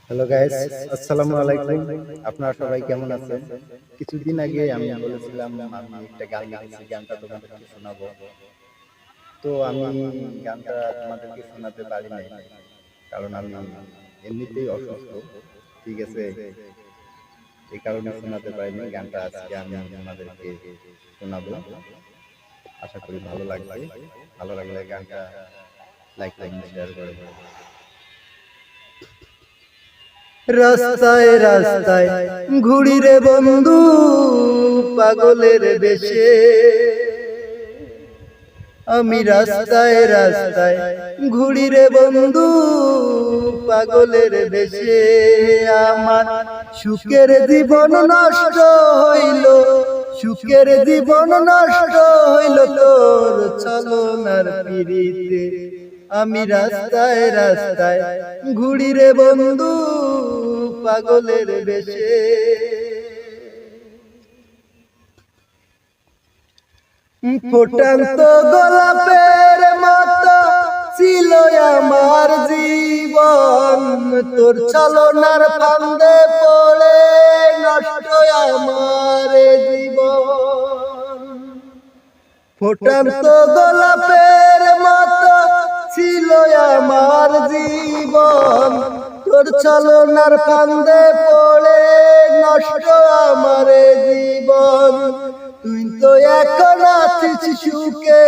Hello guys, আসসালামু আলাইকুম। আপনারা সবাই কেমন আছেন? কিছুদিন আগে আমি বলেছিলাম আমি একটা গান লিখেছি, গানটা তোমাদেরকে শোনাবো। তো আমি গানটা তোমাদেরকে শোনাতে পারি নাই, কারণ আমি এমনিতেই অসুস্থ। ঠিক আছে, এই কারণে শোনাতে পারিনি। গানটা আজকে আমি তোমাদেরকে শোনাবো। আশা করি ভালো লাগবে। ভালো লাগলে গানটা লাইক কমেন্ট শেয়ার করে দেবেন। রাস্তায় রাস্তায় ঘুরি রে বন্ধু পাগলের বেশে, আমি রাস্তায় রাস্তায় ঘুরি রে বন্ধু পাগলের বেশে। আমার সুখের জীবন নষ্ট হইল, সুখের জীবন নষ্ট হইল তোর ছলনার পিড়িতে। আমি রাস্তায় রাস্তায় ঘুরি রে বন্ধু পাগলের বেশে। ফুটন্ত গোলাপের মতো ছিল আমার জীবন, তোর ছলনার ফান্দে পড়ে নষ্ট আমার জীবন। ফুটন্ত গোলাপের মতো ছিল আমার জীবন, তোর ছলনার ফান্দে পড়ে নষ্ট আমার জীবন। তুই তো এখন আছিস সুখে,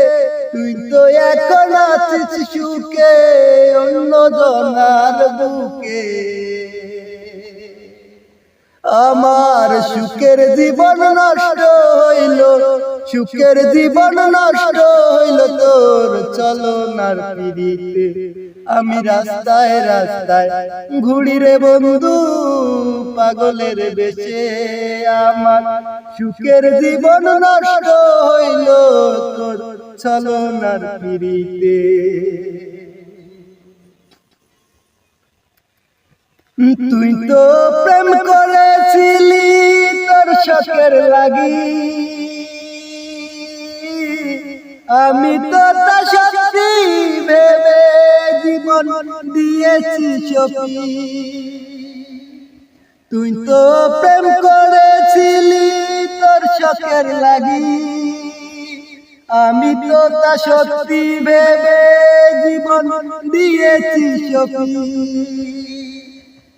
তুই তো এখন আছিস সুখে অন্য জনার বুকে। আমার সুখের জীবন নষ্ট হইল, সুখের জীবন নষ্ট হইল তোর ছলনার পিড়িতে। আমি রাস্তায় রাস্তায় ঘুরি রে বন্ধু পাগলের বেশে। আমার সুখের জীবন নষ্ট হইল তোর ছলনার পিড়িতে। তুই তো প্রেম করেছিলি তোর শখের লাগি, আমি তো তা সত্যি ভেবে জীবন দিয়েছি সপি। তুই তো প্রেম করেছিলি তোর শখের লাগি, আমি তো তা সত্যি ভেবে জীবন দিয়েছি সপি।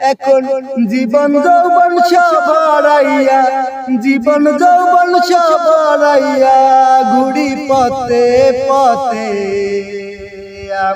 এখন জীবন যৌবন সব হারাইয়া, জীবন যৌবন সব হারাইয়া ঘুরি পথে পথে।